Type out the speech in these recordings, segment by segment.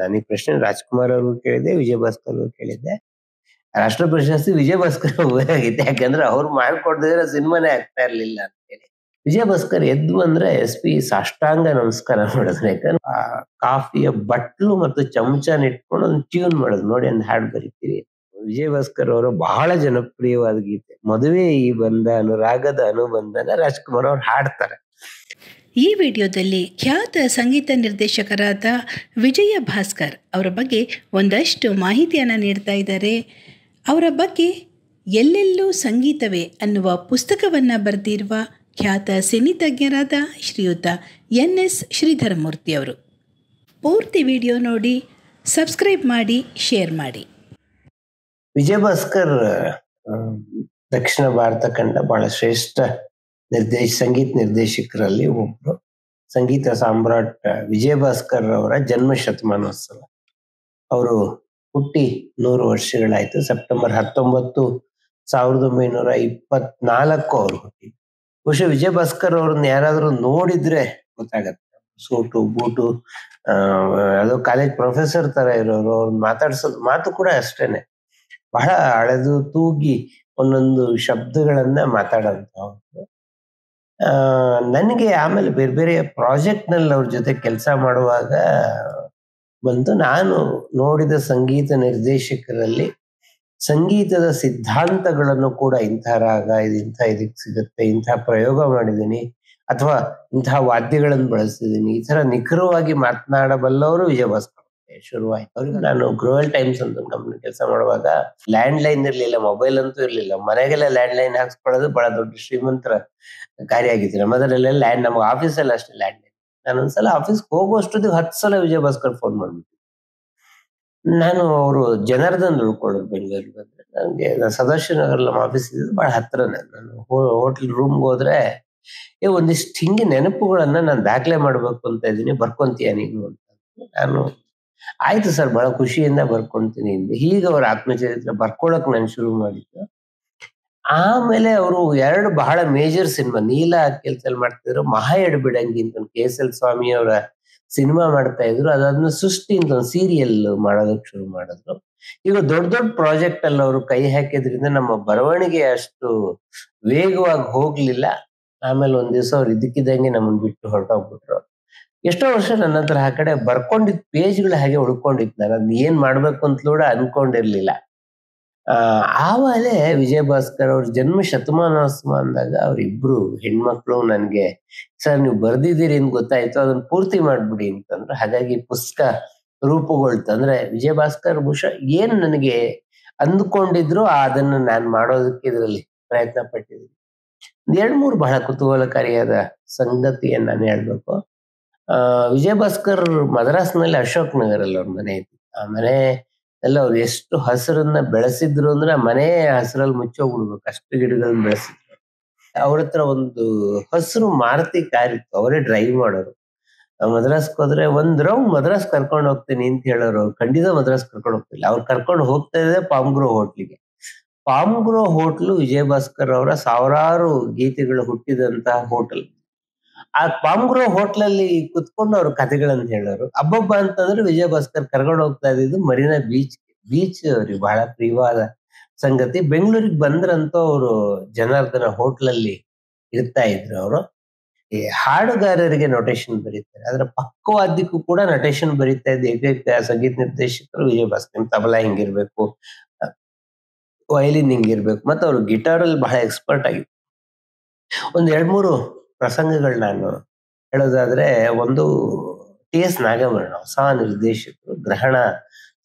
ನಾನು ಈ ಪ್ರಶ್ನೆ ರಾಜ್‌ಕುಮಾರ್ ಅವ್ರಿಗೂ ಕೇಳಿದ್ದೆ, ವಿಜಯ್ ಭಾಸ್ಕರ್ ಅವ್ರಿಗೂ ಕೇಳಿದ್ದೆ. ರಾಷ್ಟ್ರ ಪ್ರಶಸ್ತಿ ವಿಜಯ್ ಭಾಸ್ಕರ್ ಹೋಗಾಗಿತ್ತು. ಯಾಕಂದ್ರೆ ಅವ್ರು ಮಾಡ್ಕೊಡ್ದಿದ್ರೆ ಸಿನಿಮಾನೇ ಆಗ್ತಾ ಇರ್ಲಿಲ್ಲ ಅಂತೇಳಿ. ವಿಜಯ್ ಭಾಸ್ಕರ್ ಎದ್ದು ಬಂದ್ರೆ SP ಸಾಷ್ಟಾಂಗ ನಮಸ್ಕಾರ ಮಾಡಿದ್ರು. ಯಾಕಂದ್ರೆ ಆ ಕಾಫಿಯ ಬಟ್ಲು ಮತ್ತು ಚಮಚನ ಇಟ್ಕೊಂಡು ಒಂದು ಟ್ಯೂನ್ ಮಾಡೋದು. ನೋಡಿ ಒಂದು ಹಾಡು ಬರಿತೀವಿ. ವಿಜಯ್ ಭಾಸ್ಕರ್ ಅವರು ಬಹಳ ಜನಪ್ರಿಯವಾದ ಗೀತೆ ಮದುವೆ ಈ ಬಂಧ ಅನುರಾಗದ ಅನುಬಂಧನ ರಾಜ್‌ಕುಮಾರ್ ಅವ್ರು ಹಾಡ್ತಾರೆ. ಈ ವಿಡಿಯೋದಲ್ಲಿ ಖ್ಯಾತ ಸಂಗೀತ ನಿರ್ದೇಶಕರಾದ ವಿಜಯ ಭಾಸ್ಕರ್ ಅವರ ಬಗ್ಗೆ ಒಂದಷ್ಟು ಮಾಹಿತಿಯನ್ನು ನೀಡ್ತಾ ಇದ್ದಾರೆ. ಅವರ ಬಗ್ಗೆ ಎಲ್ಲೆಲ್ಲೂ ಸಂಗೀತವೇ ಅನ್ನುವ ಪುಸ್ತಕವನ್ನು ಬರೆದಿರುವ ಖ್ಯಾತ ಸಿನಿತಜ್ಞರಾದ ಶ್ರೀಯುತ NS ಶ್ರೀಧರಮೂರ್ತಿ ಅವರು. ಪೂರ್ತಿ ವಿಡಿಯೋ ನೋಡಿ, ಸಬ್ಸ್ಕ್ರೈಬ್ ಮಾಡಿ, ಶೇರ್ ಮಾಡಿ. ವಿಜಯ್ ಭಾಸ್ಕರ್ ದಕ್ಷಿಣ ಭಾರತ ಕಂಡ ಬಹಳ ಶ್ರೇಷ್ಠ ಸಂಗೀತ ನಿರ್ದೇಶಕರಲ್ಲಿ ಒಬ್ರು. ಸಂಗೀತ ಸಾಮ್ರಾಟ್ ವಿಜಯ್ ಭಾಸ್ಕರ್ ಅವರ ಜನ್ಮ ಶತಮಾನೋತ್ಸವ. ಅವರು ಹುಟ್ಟಿ 100 ವರ್ಷಗಳಾಯ್ತು. ಸೆಪ್ಟೆಂಬರ್ 19, 1924 ಅವರು ಹುಟ್ಟಿದ್ರು. ಬಹುಶಃ ವಿಜಯ್ ಭಾಸ್ಕರ್ ಅವ್ರನ್ನ ಯಾರಾದ್ರೂ ನೋಡಿದ್ರೆ ಗೊತ್ತಾಗತ್ತೆ. ಸೂಟು ಬೂಟು, ಅದು ಕಾಲೇಜ್ ಪ್ರೊಫೆಸರ್ ತರ ಇರೋರು. ಅವ್ರನ್ನ ಮಾತಾಡ್ಸೋದು ಮಾತು ಕೂಡ ಅಷ್ಟೇನೆ, ಬಹಳ ಅಳೆದು ತೂಗಿ ಒಂದೊಂದು ಶಬ್ದಗಳನ್ನ ಮಾತಾಡೋಂಥವ್ರು. ನನಗೆ ಆಮೇಲೆ ಬೇರೆ ಬೇರೆ ಪ್ರಾಜೆಕ್ಟ್ ನಲ್ಲಿ ಅವ್ರ ಜೊತೆ ಕೆಲಸ ಮಾಡುವಾಗ ಬಂತು. ನಾನು ನೋಡಿದ ಸಂಗೀತ ನಿರ್ದೇಶಕರಲ್ಲಿ ಸಂಗೀತದ ಸಿದ್ಧಾಂತಗಳನ್ನು ಕೂಡ ಇಂಥ ರಾಗ ಇದಕ್ಕೆ ಸಿಗುತ್ತೆ, ಇಂಥ ಪ್ರಯೋಗ ಮಾಡಿದ್ದೀನಿ, ಅಥವಾ ಇಂತಹ ವಾದ್ಯಗಳನ್ನು ಬಳಸಿದ್ದೀನಿ, ಈ ತರ ನಿಖರವಾಗಿ ಮಾತನಾಡಬಲ್ಲವರು ವಿಜಯ್ ಭಾಸ್ಕರ್ ಶುರುವಾಯ್ತು. ಅವ್ರಿಗೆ ನಾನು ಗ್ರೋವೆಲ್ ಟೈಮ್ಸ್ ಅಂತ ಕಂಪ್ನಿ ಕೆಲಸ ಮಾಡುವಾಗ ಲ್ಯಾಂಡ್ ಲೈನ್ ಇರ್ಲಿಲ್ಲ, ಮೊಬೈಲ್ ಅಂತೂ ಇರ್ಲಿಲ್ಲ. ಮನೆಗೆಲ್ಲ ಲ್ಯಾಂಡ್ ಲೈನ್ ಹಾಕ್ಸ್ಕೊಳ್ಳೋದು ಬಹಳ ದೊಡ್ಡ ಶ್ರೀಮಂತರ ಕಾರ್ಯ ಆಗಿತ್ತು. ನಮ್ಮದ್ರಲ್ಲೆಲ್ಲ ಲ್ಯಾಂಡ್, ನಮ್ಗೆ ಆಫೀಸಲ್ಲಿ ಅಷ್ಟೇ ಲ್ಯಾಂಡ್ ಲೈನ್. ನಾನು ಒಂದ್ಸಲ ಆಫೀಸ್ಗೆ ಹೋಗುವಷ್ಟೊತ್ತಿಗೆ 10 ಸಲ ವಿಜಯ್ ಭಾಸ್ಕರ್ ಫೋನ್ ಮಾಡ್ಬಿಟ್ಟು. ನಾನು ಅವರು ಜನಾರ್ದನ್ ಉಳ್ಕೊಳ್ಳೋದು ಬೆಂಗಳೂರಿಗೆ ಬಂದ್ರೆ. ನನಗೆ ಸದಾಶಿವನಗರ್ ನಮ್ಮ ಆಫೀಸ್ ಇದ್ದು ಬಹಳ ಹತ್ರನೇ. ನಾನು ಹೋಟೆಲ್ ರೂಮ್ಗೆ ಹೋದ್ರೆ ಒಂದಿಷ್ಟು ಹಿಂಗೆ ನೆನಪುಗಳನ್ನ ನಾನು ದಾಖಲೆ ಮಾಡ್ಬೇಕು ಅಂತ ಇದ್ದೀನಿ, ಬರ್ಕೊಂತೀಯ ನೀನು ಅಂತ. ನಾನು ಆಯ್ತು ಸರ್, ಬಹಳ ಖುಷಿಯಿಂದ ಬರ್ಕೊಂತೀನಿ. ಹೀಗೆ ಅವ್ರ ಆತ್ಮಚರಿತ್ರೆ ಬರ್ಕೊಳಕ್ ನಾನು ಶುರು ಮಾಡಿದ್ದು. ಆಮೇಲೆ ಅವರು 2 ಬಹಳ ಮೇಜರ್ ಸಿನಿಮಾ ನೀಲ ಕೆಲ್ಸಲ್ಲಿ ಮಾಡ್ತಿದ್ರು. ಮಹಾ ಎಡಬಿಡಂಗಿ ಅಂತ KSL ಸ್ವಾಮಿ ಅವರ ಸಿನಿಮಾ ಮಾಡ್ತಾ ಇದ್ರು. ಅದಾದ್ಮೇಲೆ ಸೃಷ್ಟಿ ಅಂತ ಒಂದು ಸೀರಿಯಲ್ ಮಾಡೋದಕ್ಕೆ ಶುರು ಮಾಡಿದ್ರು. ಈಗ ದೊಡ್ಡ ದೊಡ್ಡ ಪ್ರಾಜೆಕ್ಟ್ ಅಲ್ಲಿ ಅವರು ಕೈ ಹಾಕಿದ್ರಿಂದ ನಮ್ಮ ಬರವಣಿಗೆ ಅಷ್ಟು ವೇಗವಾಗಿ ಹೋಗ್ಲಿಲ್ಲ. ಆಮೇಲೆ ಒಂದ್ ದಿವಸ ಅವ್ರು ಇದ್ದಕ್ಕಿದ್ದಂಗೆ ನಮ್ಮನ್ನ ಬಿಟ್ಟು ಹೊರಟೋಗ್ಬಿಟ್ರು. ಎಷ್ಟೋ ವರ್ಷ ನನ್ನ ಹತ್ರ ಆ ಕಡೆ ಬರ್ಕೊಂಡಿದ್ ಪೇಜ್ಗಳು ಹಾಗೆ ಉಳ್ಕೊಂಡಿತ್ತು. ನಾನು ಅದ್ನ ಏನ್ ಮಾಡ್ಬೇಕು ಅಂತ ಕೂಡ ಅನ್ಕೊಂಡಿರ್ಲಿಲ್ಲ. ಆಮೇಲೆ ವಿಜಯ್ ಭಾಸ್ಕರ್ ಅವ್ರ ಜನ್ಮ ಶತಮಾನೋತ್ಸವ ಅಂದಾಗ ಅವ್ರಿಬ್ರು ಹೆಣ್ಮಕ್ಳು ನನ್ಗೆ, ಸರ್ ನೀವು ಬರ್ದಿದ್ದೀರಿ ಅಂತ ಗೊತ್ತಾಯ್ತು, ಅದನ್ನ ಪೂರ್ತಿ ಮಾಡ್ಬಿಡಿ ಅಂತಂದ್ರು. ಹಾಗಾಗಿ ಪುಸ್ತಕ ರೂಪುಗೊಳ್ತು. ಅಂದ್ರೆ ವಿಜಯ್ ಭಾಸ್ಕರ್ ಬಹುಶಃ ಏನ್ ನನಗೆ ಅಂದ್ಕೊಂಡಿದ್ರು ಅದನ್ನ ನಾನು ಮಾಡೋದಕ್ಕೆ ಇದರಲ್ಲಿ ಪ್ರಯತ್ನ ಪಟ್ಟಿದ್ದೀನಿ. 2-3 ಬಹಳ ಕುತೂಹಲಕಾರಿಯಾದ ಸಂಗತಿಯನ್ನ ನಾನು ಹೇಳ್ಬೇಕು. ವಿಜಯ್ ಭಾಸ್ಕರ್ ಮದ್ರಾಸ್ನಲ್ಲಿ ಅಶೋಕ್ ನಗರಲ್ಲಿ ಅವ್ರ ಮನೆ ಇತ್ತು. ಆ ಮನೆ ಎಲ್ಲ ಅವ್ರು ಎಷ್ಟು ಹಸಿರನ್ನ ಬೆಳೆಸಿದ್ರು ಅಂದ್ರೆ ಆ ಮನೆ ಹಸಿರಲ್ಲಿ ಮುಚ್ಚೋಗ್ಬಿಡ್ಬೇಕು, ಅಷ್ಟು ಗಿಡಗಳನ್ನ ಬೆಳೆಸಿದ್ರು. ಅವ್ರ ಹತ್ರ ಒಂದು ಹಸಿರು ಮಾರುತಿ ಕಾರ್ ಇತ್ತು, ಅವರೇ ಡ್ರೈವ್ ಮಾಡೋರು. ಮದ್ರಾಸ್ಗೆ ಹೋದ್ರೆ ಒಂದ್ ರೌಂಡ್ ಮದ್ರಾಸ್ ಕರ್ಕೊಂಡು ಹೋಗ್ತೀನಿ ಅಂತ ಹೇಳೋರು. ಖಂಡಿತ ಮದ್ರಾಸ್ ಕರ್ಕೊಂಡು ಹೋಗ್ತಿಲ್ಲ. ಅವ್ರು ಕರ್ಕೊಂಡು ಹೋಗ್ತಾ ಇದ್ದೆ ಪಾಮ್ಗ್ರೋ ಹೋಟ್ಲಿಗೆ. ಪಾಮ್ಗ್ರೋ ಹೋಟ್ಲು ವಿಜಯ್ ಭಾಸ್ಕರ್ ಅವರ ಸಾವಿರಾರು ಗೀತೆಗಳು ಹುಟ್ಟಿದಂತಹ ಹೋಟೆಲ್. ಆ ಪಾಮ್ಗ್ರೋ ಹೋಟ್ಲಲ್ಲಿ ಕುತ್ಕೊಂಡು ಅವ್ರ ಕಥೆಗಳನ್ನ ಹೇಳೋರು. ಅಬ್ಬಬ್ಬ ಅಂತಂದ್ರೆ ವಿಜಯ್ ಭಾಸ್ಕರ್ ಕರ್ಕೊಂಡು ಹೋಗ್ತಾ ಇದ್ದಿದ್ದು ಮರೀನಾ ಬೀಚ್ ಅವ್ರಿಗೆ ಬಹಳ ಪ್ರಿಯವಾದ ಸಂಗತಿ. ಬೆಂಗಳೂರಿಗೆ ಬಂದ್ರಂತೂ ಅವರು ಜನಾರ್ದನ ಹೋಟ್ಲಲ್ಲಿ ಇರ್ತಾ ಇದ್ರು. ಅವರು ಈ ಹಾಡುಗಾರರಿಗೆ ನೊಟೇಶನ್ ಬರೀತಾರೆ, ಅದರ ಪಕ್ಕವಾದ್ಯಕ್ಕೂ ಕೂಡ ನೊಟೇಶನ್ ಬರೀತಾ ಇದ್ದ ಏಕೈಕ ಸಂಗೀತ ನಿರ್ದೇಶಕರು ವಿಜಯ್ ಭಾಸ್ಕರ್. ತಬಲಾ ಹಿಂಗಿರ್ಬೇಕು, ವಯಲಿನ್ ಹಿಂಗಿರ್ಬೇಕು, ಮತ್ತೆ ಅವರು ಗಿಟಾರಲ್ಲಿ ಬಹಳ ಎಕ್ಸ್ಪರ್ಟ್ ಆಗಿತ್ತು. ಒಂದ್ 2-3 ಪ್ರಸಂಗಗಳು ನಾನು ಹೇಳೋದಾದ್ರೆ, ಒಂದು TS ನಾಗಭರಣ ಹೊಸ ನಿರ್ದೇಶಕರು, ಗ್ರಹಣ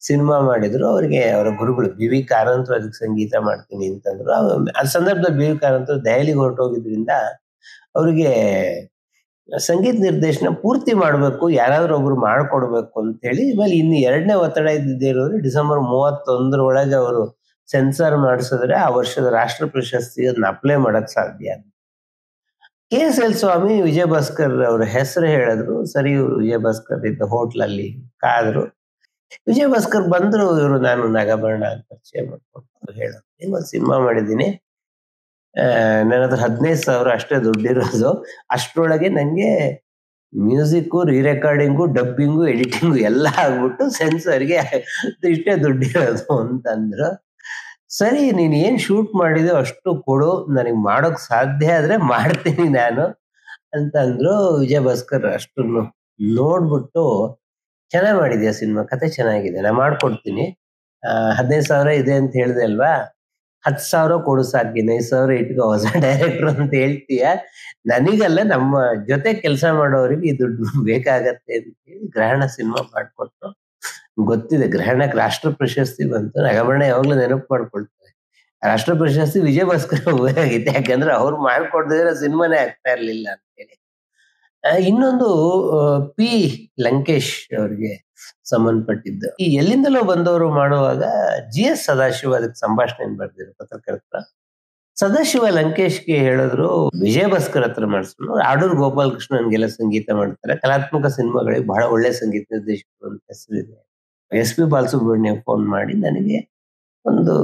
ಸಿನಿಮಾ ಮಾಡಿದ್ರು. ಅವರಿಗೆ ಅವರ ಗುರುಗಳು BV ಕಾರಂತರು ಅದಕ್ಕೆ ಸಂಗೀತ ಮಾಡ್ತೀನಿ ಅಂತಂದ್ರು. ಆ ಸಂದರ್ಭದಲ್ಲಿ BV ಕಾರಂತರು ದೆಹಲಿಗೆ ಹೊರಟೋಗಿದ್ರಿಂದ ಅವ್ರಿಗೆ ಸಂಗೀತ ನಿರ್ದೇಶನ ಪೂರ್ತಿ ಮಾಡ್ಬೇಕು, ಯಾರಾದ್ರೂ ಒಬ್ರು ಮಾಡ್ಕೊಡ್ಬೇಕು ಅಂತ ಹೇಳಿ. ಆಮೇಲೆ ಇನ್ನು 2ನೇ ಒತ್ತಡ ಇದ್ದಿದ್ದೇನಂದ್ರೆ ಡಿಸೆಂಬರ್ 31 ಒಳಗೆ ಅವರು ಸೆನ್ಸಾರ್ ಮಾಡಿಸಿದ್ರೆ ಆ ವರ್ಷದ ರಾಷ್ಟ್ರ ಪ್ರಶಸ್ತಿ ಅದನ್ನ ಅಪ್ಲೈ ಮಾಡಕ್ ಸಾಧ್ಯ. KSL ಸ್ವಾಮಿ ವಿಜಯ್ ಭಾಸ್ಕರ್ ಅವ್ರ ಹೆಸರು ಹೇಳಿದ್ರು. ಸರಿ, ಇವರು ವಿಜಯ್ ಭಾಸ್ಕರ್ ಇದ್ದ ಹೋಟ್ಲಲ್ಲಿ ಕಾದ್ರು. ವಿಜಯ್ ಭಾಸ್ಕರ್ ಬಂದ್ರು. ಇವರು ನಾನು ನಾಗಾಭರಣ ಅಂತ ಪರಿಚಯ ಮಾಡ್ಕೊಂಡು ಹೇಳೋದು, ಒಂದು ಸಿನಿಮಾ ಮಾಡಿದ್ದೀನಿ, ನನ್ನ ಹತ್ರ 15,000 ಅಷ್ಟೇ ದುಡ್ಡಿರೋದು. ಅಷ್ಟ್ರೊಳಗೆ ನಂಗೆ ಮ್ಯೂಸಿಕ್ಕು, ರೀ ರೆಕಾರ್ಡಿಂಗು, ಡಬ್ಬಿಂಗು, ಎಡಿಟಿಂಗು ಎಲ್ಲ ಆಗ್ಬಿಟ್ಟು ಸೆನ್ಸರ್ಗೆ ಇಷ್ಟೇ ದುಡ್ಡಿರೋದು ಅಂತಂದ್ರು. ಸರಿ, ನೀನ್ ಏನ್ ಶೂಟ್ ಮಾಡಿದ್ಯೋ ಅಷ್ಟು ಕೊಡು, ನನಗೆ ಮಾಡೋಕ್ ಸಾಧ್ಯ ಆದ್ರೆ ಮಾಡ್ತೀನಿ ನಾನು ಅಂತಂದ್ರು. ವಿಜಯ ಭಾಸ್ಕರ್ ಅಷ್ಟನ್ನು ನೋಡ್ಬಿಟ್ಟು, ಚೆನ್ನಾಗ್ ಮಾಡಿದ್ಯಾ ಸಿನಿಮಾ, ಕತೆ ಚೆನ್ನಾಗಿದೆ, ನಾ ಮಾಡ್ಕೊಡ್ತೀನಿ, 15,000 ಇದೆ ಅಂತ ಹೇಳ್ದೆ ಅಲ್ವಾ, 10,000 ಕೊಡು ಸಾಕು, 15,000 ಇಟ್ಕೋ, ಹೊಸ ಡೈರೆಕ್ಟರ್ ಅಂತ ಹೇಳ್ತೀಯ, ನನಗಲ್ಲ ನಮ್ಮ ಜೊತೆ ಕೆಲಸ ಮಾಡೋರಿಗೆ ಈ ದುಡ್ಡು ಬೇಕಾಗತ್ತೆ ಅಂತ ಹೇಳಿ ಗ್ರಹಣ ಸಿನಿಮಾ ಮಾಡ್ಕೊಟ್ರು. ಗೊತ್ತಿದೆ ಗ್ರಹಣಕ್ಕೆ ರಾಷ್ಟ್ರ ಪ್ರಶಸ್ತಿ ಬಂತು. ನಾಗಭರಣ ಯಾವಾಗ್ಲೂ ನೆನಪು ಮಾಡ್ಕೊಳ್ತಾರೆ, ರಾಷ್ಟ್ರ ಪ್ರಶಸ್ತಿ ವಿಜಯ ಭಾಸ್ಕರ್ ಹೋಗಿತ್ತು, ಯಾಕಂದ್ರೆ ಅವ್ರು ಮಾಡ್ಕೊಡ್ದಿದ್ರೆ ಸಿನಿಮಾನೇ ಆಗ್ತಾ ಇರ್ಲಿಲ್ಲ ಅಂತೇಳಿ. ಇನ್ನೊಂದು ಪಿ ಲಂಕೇಶ್ ಅವ್ರಿಗೆ ಸಂಬಂಧಪಟ್ಟಿದ್ದು. ಈ ಎಲ್ಲಿಂದಲೋ ಬಂದವರು ಮಾಡುವಾಗ GS ಸದಾಶಿವ ಅದಕ್ಕೆ ಸಂಭಾಷಣೆ ಬರ್ದಿರು ಪತ್ರಕರ್ತ. ಸದಾಶಿವ ಲಂಕೇಶ್ಗೆ ಹೇಳಿದ್ರು ವಿಜಯ ಭಾಸ್ಕರ್ ಹತ್ರ ಮಾಡಿಸ್ರು. ಆಡೂರು ಗೋಪಾಲಕೃಷ್ಣನ್ಗೆಲ್ಲ ಸಂಗೀತ ಮಾಡ್ತಾರೆ, ಕಲಾತ್ಮಕ ಸಿನಿಮಾಗಳಿಗೆ ಬಹಳ ಒಳ್ಳೆ ಸಂಗೀತ ನಿರ್ದೇಶಕರು ಅಂತ ಹೆಸರಿದೆ. SP ಬಾಲಸುಬ್ರಹ್ಮಣ್ಯ ಫೋನ್ ಮಾಡಿ, ನನಗೆ ಒಂದು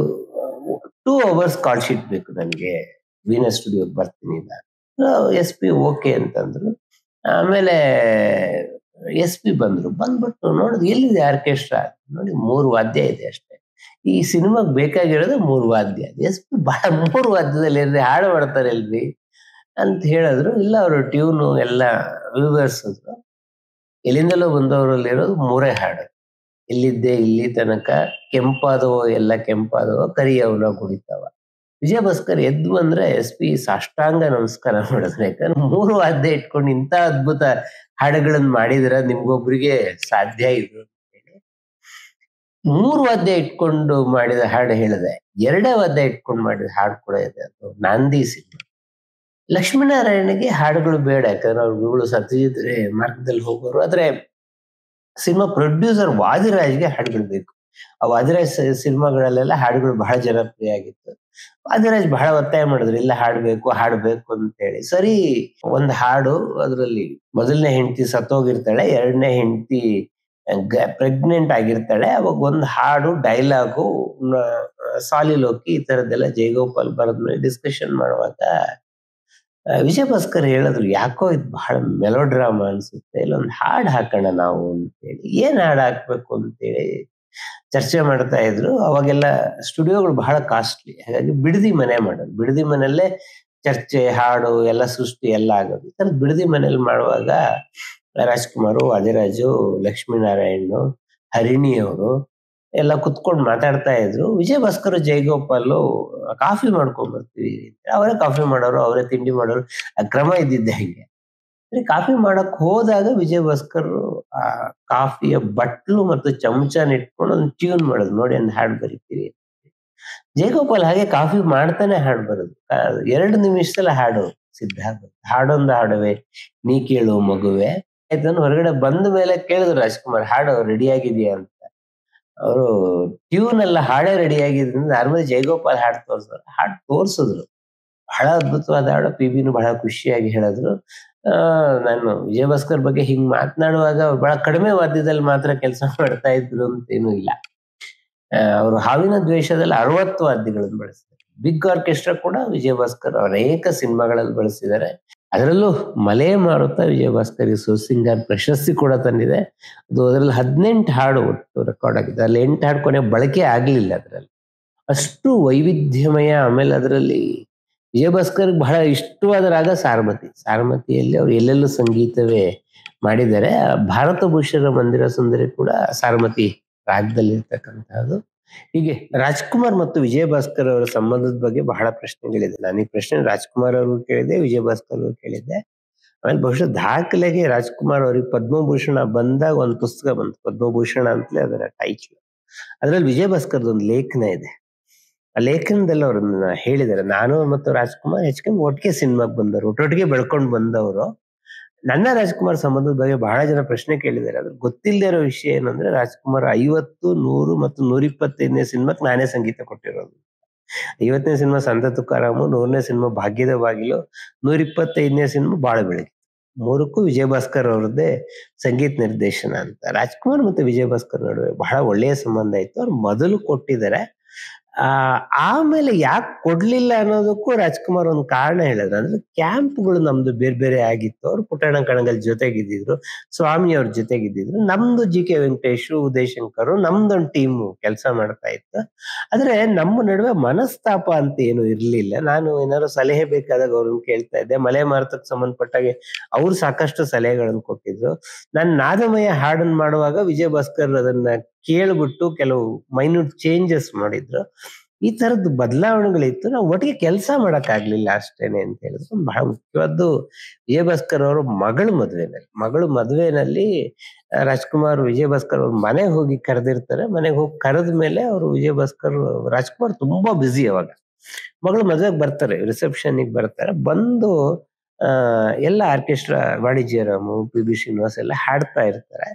2 hours ಕಾಲ್ ಶೀಟ್ ಬೇಕು, ನನಗೆ ವೀನಸ್ ಸ್ಟುಡಿಯೋಗೆ ಬರ್ತೀನಿ ನಾನು. SP ಓಕೆ ಅಂತಂದ್ರು. ಆಮೇಲೆ SP ಬಂದ್ಬಿಟ್ಟು ನೋಡಿದ್ ಎಲ್ಲಿದೆ ಆರ್ಕೆಸ್ಟ್ರಾ, ನೋಡಿ 3 ವಾದ್ಯ ಇದೆ ಅಷ್ಟೇ, ಈ ಸಿನಿಮಾಗ್ ಬೇಕಾಗಿರೋದು 3 ವಾದ್ಯ. SP ಬಹಳ 3 ವಾದ್ಯದಲ್ಲಿ ಏನ್ರಿ ಹಾಡು ಮಾಡ್ತಾರೆ ಅಲ್ರಿ ಅಂತ ಹೇಳಿದ್ರು. ಇಲ್ಲ, ಅವರು ಟ್ಯೂನು ಎಲ್ಲ ವಿವರಿಸಿದ್ರು. ಎಲ್ಲಿಂದಲೋ ಬಂದವರಲ್ಲಿರೋದು 3 ಹಾಡು, ಇಲ್ಲಿದ್ದೆ ಇಲ್ಲಿ ತನಕ, ಕೆಂಪಾದವೋ ಎಲ್ಲ ಕೆಂಪಾದವೋ, ಕರಿಯವನ ಕುಡಿತವ. ವಿಜಯ ಭಾಸ್ಕರ್ ಎದ್ದು ಬಂದ್ರೆ SP ಸಾಷ್ಟಾಂಗ ನಮಸ್ಕಾರ ಮಾಡಿದ್ರು. ಯಾಕಂದ್ರೆ 3 ವಾದ್ಯ ಇಟ್ಕೊಂಡು ಇಂಥ ಅದ್ಭುತ ಹಾಡುಗಳನ್ನ ಮಾಡಿದ್ರ ನಿಮ್ಗೊಬ್ರಿಗೆ ಸಾಧ್ಯ ಇದು ಅಂತ ಹೇಳಿ. 3 ವಾದ್ಯ ಇಟ್ಕೊಂಡು ಮಾಡಿದ ಹಾಡು ಹೇಳಿದೆ, 2 ವಾದ್ಯ ಇಟ್ಕೊಂಡು ಮಾಡಿದ ಹಾಡು ಕೂಡ ಇದೆ, ಅದು ನಾಂದಿ ಸಿನಿಮಾ. ಲಕ್ಷ್ಮೀನಾರಾಯಣಗೆ ಹಾಡುಗಳು ಬೇಡ, ಯಾಕಂದ್ರೆ ಅವ್ರುಗಳು ಸತ್ಯಜಿತ್ ರೇ ಮಾರ್ಗದಲ್ಲಿ ಹೋಗೋರು. ಆದ್ರೆ ಸಿನಿಮಾ ಪ್ರೊಡ್ಯೂಸರ್ ವಾದಿರಾಜ್ಗೆ ಹಾಡುಗಳು ಬೇಕು. ಆ ವಾದಿರಾಜ್ ಸಿನಿಮಾಗಳಲ್ಲೆಲ್ಲ ಹಾಡುಗಳು ಬಹಳ ಜನಪ್ರಿಯ ಆಗಿತ್ತು. ವಾದಿರಾಜ್ ಬಹಳ ಒತ್ತಾಯ ಮಾಡಿದ್ರು, ಇಲ್ಲ ಹಾಡ್ಬೇಕು ಅಂತ ಹೇಳಿ. ಸರಿ, ಒಂದ್ ಹಾಡು, ಅದರಲ್ಲಿ ಮೊದಲನೇ ಹೆಂಡತಿ ಸತ್ತೋಗಿರ್ತಾಳೆ, 2ನೇ ಹೆಂಡತಿ ಪ್ರೆಗ್ನೆಂಟ್ ಆಗಿರ್ತಾಳೆ. ಅವಾಗ ಒಂದ್ ಹಾಡು ಡೈಲಾಗು ಸಾಲಿಲೋಕಿ ಈ ತರದ್ದೆಲ್ಲ ಜಯಗೋಪಾಲ್ ಬರೆದ್ಮೇಲೆ ಡಿಸ್ಕಷನ್ ಮಾಡುವಾಗ ವಿಜಯ ಭಾಸ್ಕರ್ ಹೇಳಿದ್ರು, ಯಾಕೋ ಇದು ಬಹಳ ಮೆಲೋಡ್ರಾಮಾ ಅನ್ಸುತ್ತೆ, ಇಲ್ಲೊಂದು ಹಾಡು ಹಾಕೋಣ ನಾವು ಅಂತೇಳಿ. ಏನ್ ಹಾಡು ಹಾಕ್ಬೇಕು ಅಂತೇಳಿ ಚರ್ಚೆ ಮಾಡ್ತಾ ಇದ್ರು. ಅವಾಗೆಲ್ಲ ಸ್ಟುಡಿಯೋಗಳು ಬಹಳ ಕಾಸ್ಟ್ಲಿ, ಹಾಗಾಗಿ ಬಿಡದಿ ಮನೆ ಮಾಡೋದು, ಬಿಡದಿ ಮನೆಯಲ್ಲೇ ಚರ್ಚೆ, ಹಾಡು ಎಲ್ಲ ಸೃಷ್ಟಿ ಎಲ್ಲ ಆಗೋದು. ಈ ತರದ್ ಬಿಡದಿ ಮನೇಲಿ ಮಾಡುವಾಗ ರಾಜ್ಕುಮಾರು, ವಾದಿರಾಜು, ಲಕ್ಷ್ಮೀನಾರಾಯಣ್, ಹರಿಣಿ ಅವರು ಎಲ್ಲ ಕುತ್ಕೊಂಡು ಮಾತಾಡ್ತಾ ಇದ್ರು. ವಿಜಯ ಭಾಸ್ಕರ್, ಜಯಗೋಪಾಲ್ ಕಾಫಿ ಮಾಡ್ಕೊಂಡ್ ಬರ್ತೀವಿ, ಅವರೇ ಕಾಫಿ ಮಾಡೋರು, ಅವರೇ ತಿಂಡಿ ಮಾಡೋರು, ಆ ಕ್ರಮ ಇದ್ದಿದ್ದೆ ಹಂಗೆ. ಕಾಫಿ ಮಾಡಕ್ ಹೋದಾಗ ವಿಜಯ ಭಾಸ್ಕರ್ ಆ ಕಾಫಿಯ ಬಟ್ಲು ಮತ್ತು ಚಮಚನ ಇಟ್ಕೊಂಡು ಒಂದು ಟ್ಯೂನ್ ಮಾಡೋದು, ನೋಡಿ ಒಂದು ಹಾಡು ಬರೀತೀರಿ. ಜಯಗೋಪಾಲ್ ಹಾಗೆ ಕಾಫಿ ಮಾಡ್ತಾನೆ ಹಾಡು ಬರೋದು. 2 ನಿಮಿಷದಲ್ಲಿ ಹಾಡು ಸಿದ್ಧ ಆಗೋದು. ಹಾಡೊಂದು ಹಾಡುವೆ ನೀ ಕೇಳು ಮಗುವೆ ಆಯ್ತನ್ನು ಹೊರಗಡೆ ಬಂದ ಮೇಲೆ ಕೇಳಿದ್ರು ರಾಜ್ಕುಮಾರ್, ಹಾಡು ರೆಡಿ ಆಗಿದೆಯಾ ಅಂತ. ಅವರು ಟ್ಯೂನ್ ಎಲ್ಲ ಹಾಡೇ ರೆಡಿ ಆಗಿದ್ರಿಂದ ನಾರ್ಮಲಿ ಜಯಗೋಪಾಲ್ ಹಾಡು ತೋರ್ಸಿದ್ರು. ಬಹಳ ಅದ್ಭುತವಾದ ಹಾಡು. PBನು ಬಹಳ ಖುಷಿಯಾಗಿ ಹೇಳಿದ್ರು. ನಾನು ವಿಜಯ ಭಾಸ್ಕರ್ ಬಗ್ಗೆ ಹಿಂಗ್ ಮಾತನಾಡುವಾಗ ಅವ್ರು ಬಹಳ ಕಡಿಮೆ ವಾದ್ಯದಲ್ಲಿ ಮಾತ್ರ ಕೆಲಸ ಮಾಡ್ತಾ ಇದ್ರು ಅಂತೇನು ಇಲ್ಲ. ಅವರು ಹಾವಿನ ದ್ವೇಷದಲ್ಲಿ 60 ವಾದ್ಯಗಳನ್ನು ಬಳಸಿದ್ದಾರೆ. ಬಿಗ್ ಆರ್ಕೆಸ್ಟ್ರಾ ಕೂಡ ವಿಜಯ ಭಾಸ್ಕರ್ ಅನೇಕ ಸಿನಿಮಾಗಳಲ್ಲಿ ಬಳಸಿದ್ದಾರೆ. ಅದರಲ್ಲೂ ಮಲೆ ಮಾರುತ ವಿಜಯ ಭಾಸ್ಕರ್ ಸೋಸಿಂಗರ್ ಪ್ರಶಸ್ತಿ ಕೂಡ ತಂದಿದೆ. ಅದು ಅದರಲ್ಲಿ 18 ಹಾಡು ಒಟ್ಟು ರೆಕಾರ್ಡ್ ಆಗಿದೆ. ಅಲ್ಲಿ 8 ಹಾಡು ಕೊನೆ ಬಳಕೆ ಆಗ್ಲಿಲ್ಲ. ಅದರಲ್ಲಿ ಅಷ್ಟು ವೈವಿಧ್ಯಮಯ. ಆಮೇಲೆ ಅದರಲ್ಲಿ ವಿಜಯ ಭಾಸ್ಕರ್ ಬಹಳ ಇಷ್ಟವಾದ ರಾಗ ಸಾರಮತಿಯಲ್ಲಿ ಅವ್ರು ಎಲ್ಲೆಲ್ಲೂ ಸಂಗೀತವೇ ಮಾಡಿದ್ದಾರೆ. ಭಾರತ ಭೂಷಣ ಮಂದಿರ ಸುಂದರಿ ಕೂಡ ಸಾರಮತಿ ರಾಗದಲ್ಲಿ ಇರ್ತಕ್ಕಂಥದ್ದು. ಹೀಗೆ ರಾಜ್ಕುಮಾರ್ ಮತ್ತು ವಿಜಯ ಭಾಸ್ಕರ್ ಅವರ ಸಂಬಂಧದ ಬಗ್ಗೆ ಬಹಳ ಪ್ರಶ್ನೆಗಳಿದೆ. ನಾನು ಈ ಪ್ರಶ್ನೆ ರಾಜ್ಕುಮಾರ್ ಅವ್ರಿಗೂ ಕೇಳಿದೆ, ವಿಜಯ ಭಾಸ್ಕರ್ ಅವ್ರಿಗೂ ಕೇಳಿದ್ದೆ. ಆಮೇಲೆ ಬಹುಶಃ ದಾಖಲೆಗೆ ರಾಜ್ಕುಮಾರ್ ಅವ್ರಿಗೆ ಪದ್ಮಭೂಷಣ ಬಂದಾಗ ಒಂದು ಪುಸ್ತಕ ಬಂತು, ಪದ್ಮಭೂಷಣ ಅಂತಲೇ ಅದರ ಟೈಟ್ಲ್. ಅದ್ರಲ್ಲಿ ವಿಜಯ ಭಾಸ್ಕರ್ದ ಒಂದು ಲೇಖನ ಇದೆ. ಆ ಲೇಖನದಲ್ಲಿ ಅವ್ರನ್ನ ಹೇಳಿದ್ದಾರೆ, ನಾನು ಮತ್ತು ರಾಜ್ಕುಮಾರ್ ಹೆಚ್ಚಿಗೆ ಒಟ್ಟಿಗೆ ಸಿನಿಮಾಗೆ ಬಂದವರು, ಒಟ್ಟೊಟ್ಟಿಗೆ ಬೆಳ್ಕೊಂಡು ಬಂದವರು. ನನ್ನ ರಾಜ್ಕುಮಾರ್ ಸಂಬಂಧದ ಬಗ್ಗೆ ಬಹಳ ಜನ ಪ್ರಶ್ನೆ ಕೇಳಿದ್ದಾರೆ. ಅದ್ರ ಗೊತ್ತಿಲ್ಲದೆ ಇರೋ ವಿಷಯ ಏನಂದ್ರೆ, ರಾಜ್ಕುಮಾರ್ 50, 100 ಮತ್ತು 125ನೇ ಸಿನಿಮಾಕ್ಕೆ ನಾನೇ ಸಂಗೀತ ಕೊಟ್ಟಿರೋದು. 50ನೇ ಸಿನಿಮಾ ಸಂತ ತುಕಾರಾಮು, 100ನೇ ಸಿನಿಮಾ ಭಾಗ್ಯದ ಬಾಗಿಲು, 125ನೇ ಸಿನಿಮಾ ಬಾಳ ಬೆಳಗ್ಗೆ. 3ಕ್ಕೂ ವಿಜಯ ಭಾಸ್ಕರ್ ಅವ್ರದ್ದೇ ಸಂಗೀತ ನಿರ್ದೇಶನ ಅಂತ. ರಾಜ್ಕುಮಾರ್ ಮತ್ತು ವಿಜಯ ಭಾಸ್ಕರ್ ನಡುವೆ ಬಹಳ ಒಳ್ಳೆಯ ಸಂಬಂಧ ಇತ್ತು. ಅವ್ರು ಮೊದಲು ಕೊಟ್ಟಿದ್ದಾರೆ. ಆಮೇಲೆ ಯಾಕೆ ಕೊಡ್ಲಿಲ್ಲ ಅನ್ನೋದಕ್ಕೂ ರಾಜ್ಕುಮಾರ್ ಒಂದು ಕಾರಣ ಹೇಳಿದ್ರು. ಅಂದ್ರೆ ಕ್ಯಾಂಪ್ಗಳು ನಮ್ದು ಬೇರೆ ಬೇರೆ ಆಗಿತ್ತು. ಅವ್ರು ಪುಟ್ಟಣ್ಣ ಕಣಗಲ್ ಜೊತೆಗಿದ್ದಿದ್ರು, ಸ್ವಾಮಿ ಅವ್ರ ಜೊತೆಗಿದ್ದಿದ್ರು, ನಮ್ದು ಜಿ.ಕೆ. ವೆಂಕಟೇಶು, ಉದಯಶಂಕರ್ ನಮ್ದೊಂದು ಟೀಮು ಕೆಲಸ ಮಾಡ್ತಾ ಇತ್ತು. ಆದ್ರೆ ನಮ್ಮ ನಡುವೆ ಮನಸ್ತಾಪ ಅಂತ ಏನು ಇರ್ಲಿಲ್ಲ. ನಾನು ಏನಾದ್ರು ಸಲಹೆ ಬೇಕಾದಾಗ ಅವ್ರನ್ನ ಕೇಳ್ತಾ ಇದ್ದೆ. ಮಲೆ ಮಾರುತಕ್ಕೆ ಸಂಬಂಧಪಟ್ಟಾಗೆ ಅವ್ರು ಸಾಕಷ್ಟು ಸಲಹೆಗಳನ್ನು ಕೊಟ್ಟಿದ್ರು. ನಾನು ನಾದಮಯ ಹಾಡನ್ನ ಮಾಡುವಾಗ ವಿಜಯ ಭಾಸ್ಕರ್ ಅದನ್ನ ಕೇಳ್ಬಿಟ್ಟು ಕೆಲವು ಮೈನ್ಯೂಟ್ ಚೇಂಜಸ್ ಮಾಡಿದ್ರು. ಈ ತರದ್ದು ಬದಲಾವಣೆಗಳಿತ್ತು. ನಾವು ಒಟ್ಟಿಗೆ ಕೆಲಸ ಮಾಡಕ್ ಆಗ್ಲಿಲ್ಲ ಅಷ್ಟೇನೆ ಅಂತ ಹೇಳಿದ್ರು. ಬಹಳ ಮುಖ್ಯವಾದ್ದು ವಿಜಯ ಭಾಸ್ಕರ್ ಅವರು ಮಗಳು ಮದುವೆನಲ್ಲಿ ರಾಜ್ಕುಮಾರ್ ವಿಜಯ ಭಾಸ್ಕರ್ ಅವ್ರ ಮನೆಗೆ ಹೋಗಿ ಕರೆದಿರ್ತಾರೆ. ಮನೆಗೆ ಹೋಗಿ ಕರೆದ ಮೇಲೆ ಅವರು ವಿಜಯ ಭಾಸ್ಕರ್ ರಾಜ್ಕುಮಾರ್ ತುಂಬಾ ಬ್ಯುಸಿ ಅವಾಗ. ಮಗಳು ಮದುವೆಗೆ ಬರ್ತಾರೆ, ರಿಸೆಪ್ಷನ್ಗೆ ಬರ್ತಾರೆ. ಬಂದು ಎಲ್ಲ ಆರ್ಕೆಸ್ಟ್ರಾ ವಾಣಿಜ್ಯರಾಮು, ಪಿ.ಬಿ. ಶ್ರೀನಿವಾಸ್ ಎಲ್ಲ ಹಾಡ್ತಾ ಇರ್ತಾರೆ.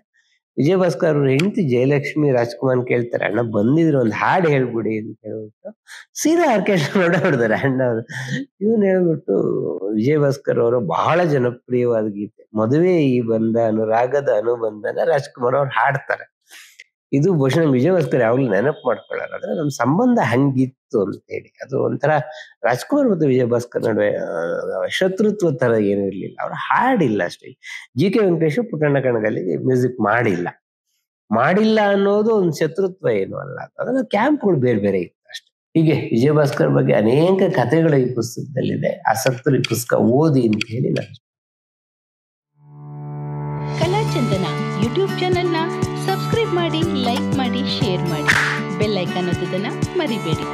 ವಿಜಯ ಭಾಸ್ಕರ್ ಅವ್ರ ಹೆಂಡತಿ ಜಯಲಕ್ಷ್ಮಿ ರಾಜ್ಕುಮಾರ್ ಕೇಳ್ತಾರೆ, ಅಣ್ಣ ಬಂದಿದ್ರು ಒಂದು ಹಾಡು ಹೇಳ್ಬಿಡಿ ಅಂತ ಹೇಳ್ಬಿಟ್ಟು ಸೀದಾ ಆರ್ಕೆಸ್ಟ್ರಾ ಹೊಡ್ತಾರೆ ಅಣ್ಣ ಅವರು. ಇವನ್ ಹೇಳ್ಬಿಟ್ಟು ವಿಜಯ ಭಾಸ್ಕರ್ ಅವರು ಬಹಳ ಜನಪ್ರಿಯವಾದ ಗೀತೆ ಮದುವೆ ಈ ಬಂದ ಅನುರಾಗದ ಅನುಬಂಧನ ರಾಜ್ಕುಮಾರ್ ಅವ್ರು ಹಾಡ್ತಾರೆ. ಇದು ಬಹುಶಃ ವಿಜಯ ಭಾಸ್ಕರ್ ಯಾವಾಗ್ಲೂ ನೆನಪು ಮಾಡ್ಕೊಳ್ಳೋರು. ಅಂದ್ರೆ ನಮ್ ಸಂಬಂಧ ಹಂಗಿತ್ತು ಅಂತ ಹೇಳಿ. ಅದು ಒಂಥರ ರಾಜ್ಕುಮಾರ್ ಮತ್ತು ವಿಜಯ ಭಾಸ್ಕರ್ ನಡುವೆ ಶತ್ರುತ್ವ ತರ ಏನೂ ಇರ್ಲಿಲ್ಲ. ಅವ್ರು ಹಾಡಿಲ್ಲ ಅಷ್ಟೇ. ಜಿ.ಕೆ. ವೆಂಕಟೇಶ್ ಪುಟ್ಟಣ್ಣ ಕಣಗಲ್ಲಿ ಮ್ಯೂಸಿಕ್ ಮಾಡಿಲ್ಲ ಅನ್ನೋದು ಒಂದು ಶತ್ರುತ್ವ ಏನು ಅಲ್ಲ. ಅದನ್ನ ಕ್ಯಾಂಪ್ಗಳು ಬೇರೆ ಬೇರೆ ಇತ್ತು ಅಷ್ಟೇ. ಹೀಗೆ ವಿಜಯ ಭಾಸ್ಕರ್ ಬಗ್ಗೆ ಅನೇಕ ಕಥೆಗಳು ಈ ಪುಸ್ತಕದಲ್ಲಿದೆ. ಆಸಕ್ತರು ಈ ಪುಸ್ತಕ ಓದಿ ಅಂತ ಹೇಳಿ ನಾನು ಕಲಾಚಂದನ ಯೂಟ್ಯೂಬ್ ಚಾನೆಲ್ನ ಸಬ್ಸ್ಕ್ರೈಬ್ ಮಾಡಿ, ಲೈಕ್ ಮಾಡಿ, ಶೇರ್ ಮಾಡಿ. ಬೆಲ್ ಐಕಾನ್ ಒತ್ತೋದನ್ನ ಮರಿಬೇಡಿ.